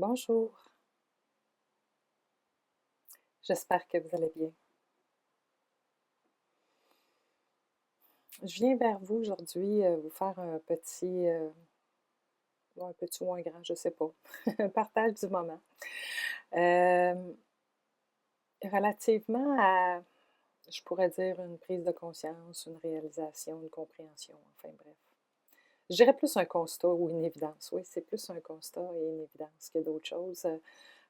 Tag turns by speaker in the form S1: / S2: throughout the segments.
S1: Bonjour, j'espère que vous allez bien. Je viens vers vous aujourd'hui vous faire un petit ou un grand, je sais pas, un partage du moment. Euh, Relativement à, je pourrais dire, une prise de conscience, une réalisation, une compréhension, enfin bref. Je dirais plus un constat ou une évidence. Oui, c'est plus un constat et une évidence que d'autres choses.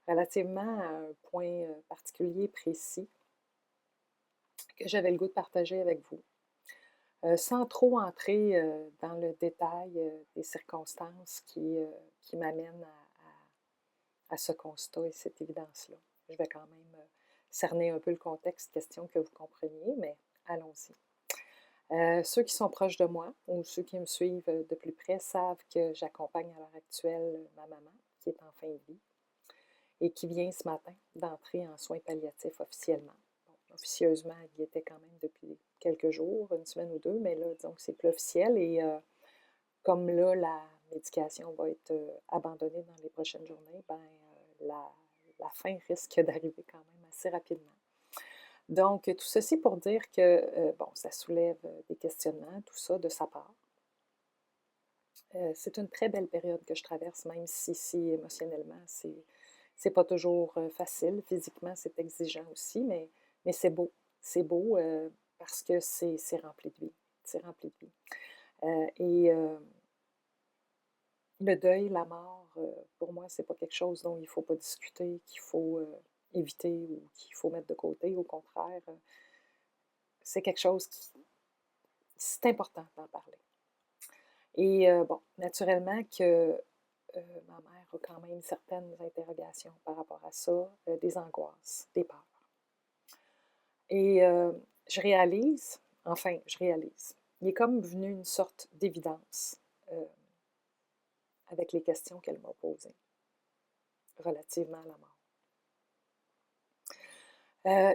S1: Relativement à un point particulier, précis, que j'avais le goût de partager avec vous. Sans trop entrer dans le détail des circonstances qui m'amènent à ce constat et cette évidence-là. Je vais quand même cerner un peu le contexte, question que vous compreniez, mais allons-y. Ceux qui sont proches de moi ou ceux qui me suivent de plus près savent que j'accompagne à l'heure actuelle ma maman, qui est en fin de vie, et qui vient ce matin d'entrer en soins palliatifs officiellement. Bon, officieusement, elle y était quand même depuis quelques jours, une semaine ou deux, mais là, disons que c'est plus officiel. Et comme là, la médication va être abandonnée dans les prochaines journées, ben, la fin risque d'arriver quand même assez rapidement. Donc, tout ceci pour dire que, bon, ça soulève des questionnements, tout ça, de sa part. C'est une très belle période que je traverse, même si émotionnellement, c'est pas toujours facile. Physiquement, c'est exigeant aussi, mais c'est beau. C'est beau parce que c'est rempli de vie. C'est rempli de vie. Et le deuil, la mort, pour moi, c'est pas quelque chose dont il faut pas discuter, qu'il faut éviter ou qu'il faut mettre de côté. Au contraire, c'est quelque chose qui... C'est important d'en parler. Et bon, naturellement que ma mère a quand même certaines interrogations par rapport à ça, des angoisses, des peurs. Et je réalise, il est comme venu une sorte d'évidence euh, avec les questions qu'elle m'a posées relativement à la mort.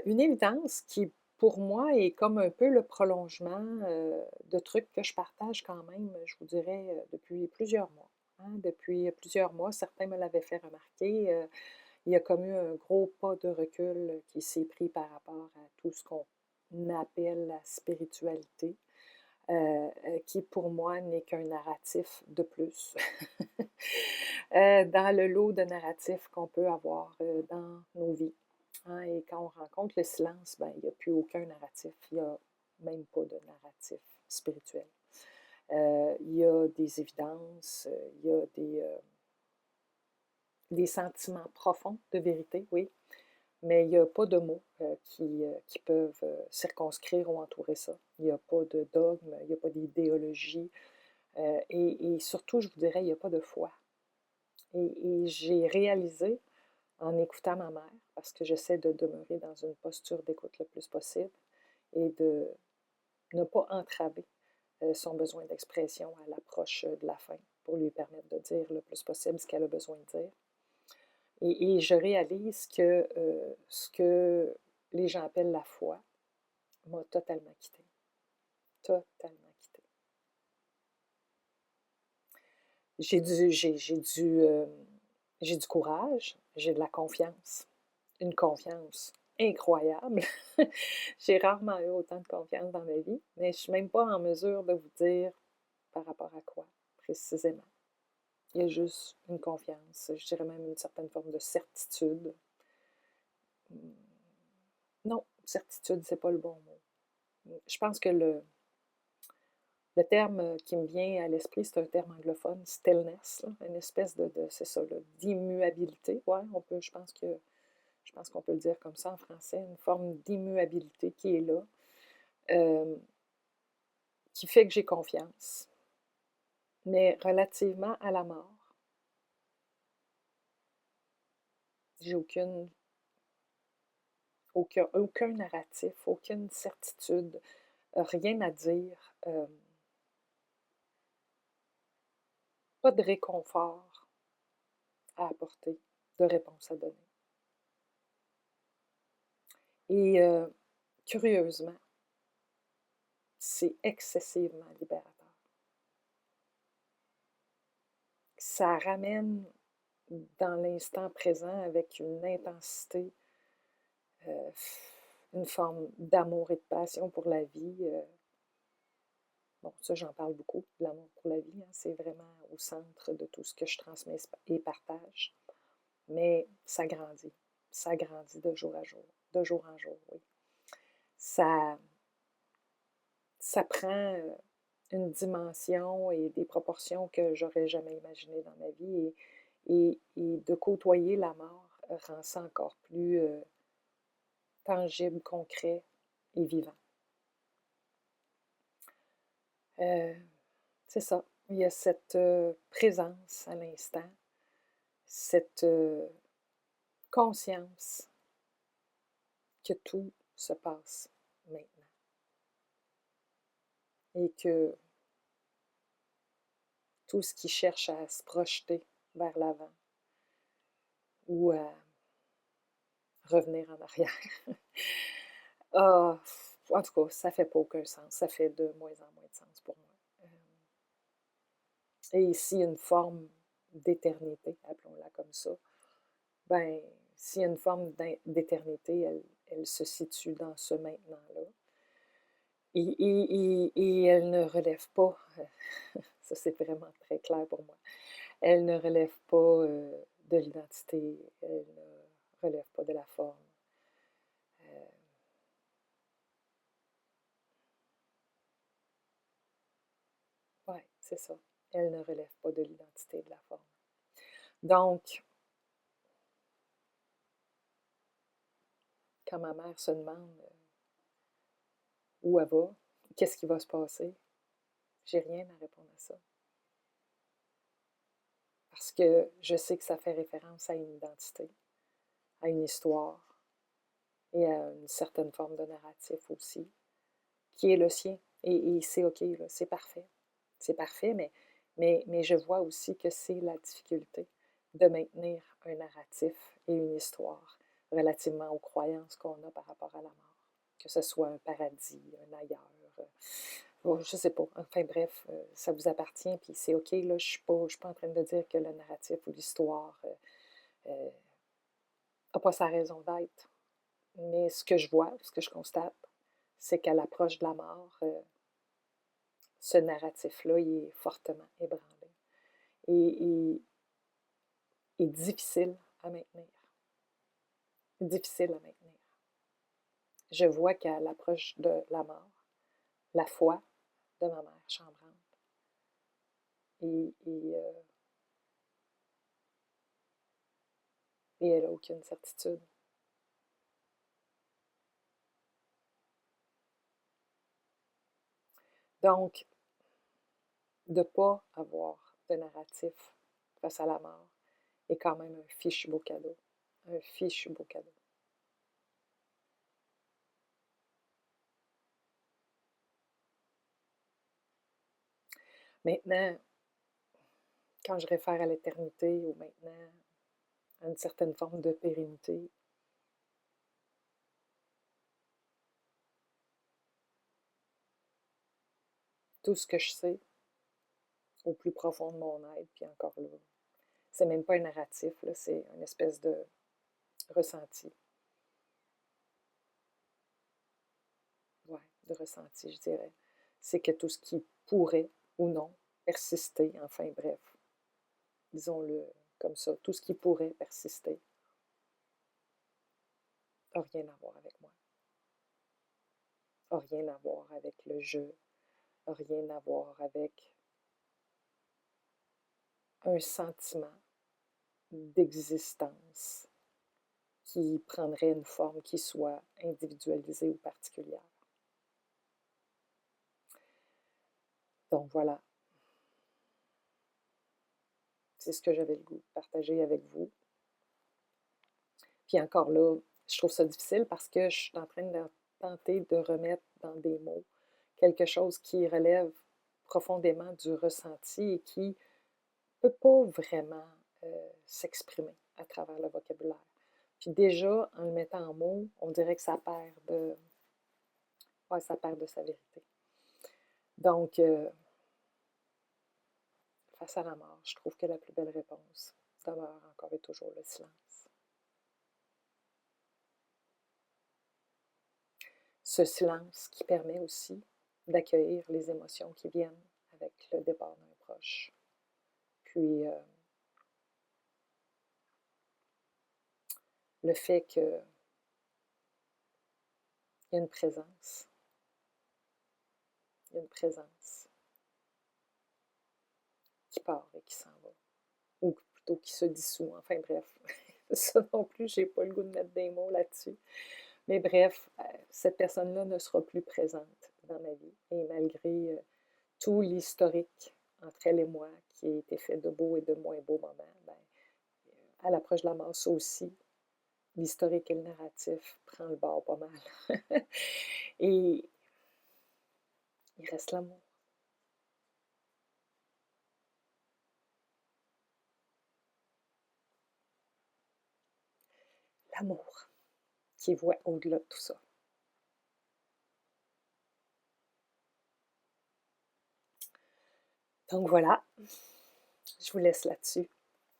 S1: Une évidence qui, pour moi, est comme un peu le prolongement de trucs que je partage quand même, je vous dirais, depuis plusieurs mois. Hein. Depuis plusieurs mois, certains me l'avaient fait remarquer. Il y a comme eu un gros pas de recul qui s'est pris par rapport à tout ce qu'on appelle la spiritualité, qui pour moi n'est qu'un narratif de plus dans le lot de narratifs qu'on peut avoir dans nos vies. Hein. Et quand on rencontre le silence, ben, il n'y a plus aucun narratif, il n'y a même pas de narratif spirituel. Il y a des évidences, il y a des sentiments profonds de vérité, oui, mais il n'y a pas de mots qui peuvent circonscrire ou entourer ça. Il n'y a pas de dogme, il n'y a pas d'idéologie, et surtout, je vous dirais, il n'y a pas de foi. Et j'ai réalisé, en écoutant ma mère, parce que j'essaie de demeurer dans une posture d'écoute le plus possible et de ne pas entraver son besoin d'expression à l'approche de la fin pour lui permettre de dire le plus possible ce qu'elle a besoin de dire. Et je réalise que ce que les gens appellent la foi m'a totalement quittée. Totalement quittée. J'ai du, j'ai du courage, j'ai de la confiance, une confiance incroyable. J'ai rarement eu autant de confiance dans ma vie, mais je ne suis même pas en mesure de vous dire par rapport à quoi précisément. Il y a juste une confiance, je dirais même une certaine forme de certitude. Non, certitude, c'est pas le bon mot. Je pense que le terme qui me vient à l'esprit, c'est un terme anglophone, stillness, là, une espèce c'est ça, d'immuabilité. Ouais, je pense qu'on peut le dire comme ça en français, une forme d'immuabilité qui est là, euh, qui fait que j'ai confiance. Mais relativement à la mort, j'ai aucun narratif, aucune certitude, rien à dire, pas de réconfort à apporter, de réponse à donner. Et curieusement, c'est excessivement libérateur. Ça ramène dans l'instant présent avec une intensité, euh, une forme d'amour et de passion pour la vie. Bon, ça, j'en parle beaucoup, de l'amour pour la vie, hein, c'est vraiment au centre de tout ce que je transmets et partage. Mais ça grandit de jour en jour, oui. Ça, ça prend une dimension et des proportions que j'aurais jamais imaginées dans ma vie. Et de côtoyer la mort rend ça encore plus tangible, concret et vivant. Euh, c'est ça. Il y a cette présence à l'instant, cette conscience que tout se passe maintenant et que tout ce qui cherche à se projeter vers l'avant ou à revenir en arrière, ah, en tout cas, ça fait pas aucun sens. Ça fait de moins en moins de sens pour moi. Et ici, une forme d'éternité, appelons-la comme ça, ben, s'il y a une forme d'éternité, elle se situe dans ce maintenant-là. Et elle ne relève pas, ça c'est vraiment très clair pour moi, elle ne relève pas de l'identité, elle ne relève pas de la forme. Ouais, c'est ça. Elle ne relève pas de l'identité, de la forme. Donc, quand ma mère se demande où elle va, qu'est-ce qui va se passer, j'ai rien à répondre à ça. Parce que je sais que ça fait référence à une identité, à une histoire et à une certaine forme de narratif aussi, qui est le sien. Et c'est OK, là, c'est parfait. C'est parfait, mais je vois aussi que c'est la difficulté de maintenir un narratif et une histoire relativement aux croyances qu'on a par rapport à la mort. Que ce soit un paradis, un ailleurs, je sais pas. Enfin bref, ça vous appartient, puis c'est OK, là, je suis pas en train de dire que le narratif ou l'histoire n'a pas sa raison d'être. Mais ce que je vois, ce que je constate, c'est qu'à l'approche de la mort, ce narratif-là, il est fortement ébranlé et difficile à maintenir. Difficile à maintenir. Je vois qu'à l'approche de la mort, la foi de ma mère chambrante et elle n'a aucune certitude. Donc, de ne pas avoir de narratif face à la mort est quand même un fichu beau cadeau. Un fichu beau cadeau. Maintenant, quand je réfère à l'éternité ou maintenant à une certaine forme de pérennité, tout ce que je sais au plus profond de mon être, puis encore là, c'est même pas un narratif, là, c'est une espèce de ressenti. Ouais, de ressenti, je dirais. C'est que tout ce qui pourrait ou non persister, enfin bref, disons-le comme ça, tout ce qui pourrait persister n'a rien à voir avec moi, n'a rien à voir avec le jeu, n'a rien à voir avec un sentiment d'existence qui prendrait une forme qui soit individualisée ou particulière. Donc voilà, c'est ce que j'avais le goût de partager avec vous. Puis encore là, je trouve ça difficile parce que je suis en train de tenter de remettre dans des mots quelque chose qui relève profondément du ressenti et qui ne peut pas vraiment s'exprimer à travers le vocabulaire. Puis déjà, en le mettant en mots, on dirait que ouais, ça perd de sa vérité. Donc, face à la mort, je trouve que la plus belle réponse demeure encore et toujours le silence. Ce silence qui permet aussi d'accueillir les émotions qui viennent avec le départ d'un proche. Puis, le fait qu'il y a une présence. Il y a une présence qui part et qui s'en va. Ou plutôt qui se dissout. Enfin bref, ça non plus, j'ai pas le goût de mettre des mots là-dessus. Mais bref, cette personne-là ne sera plus présente dans ma vie. Et malgré tout l'historique entre elle et moi, qui a été fait de beaux et de moins beaux moments, ben, à l'approche de la mort, ça aussi, l'historique et le narratif prend le bord pas mal. Et il reste l'amour. L'amour qui voit au-delà de tout ça. Donc voilà, je vous laisse là-dessus.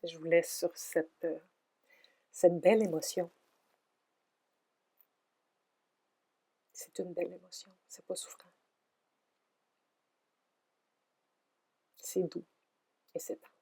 S1: Je vous laisse sur cette belle émotion. C'est une belle émotion, c'est pas souffrant. C'est doux et c'est tendre.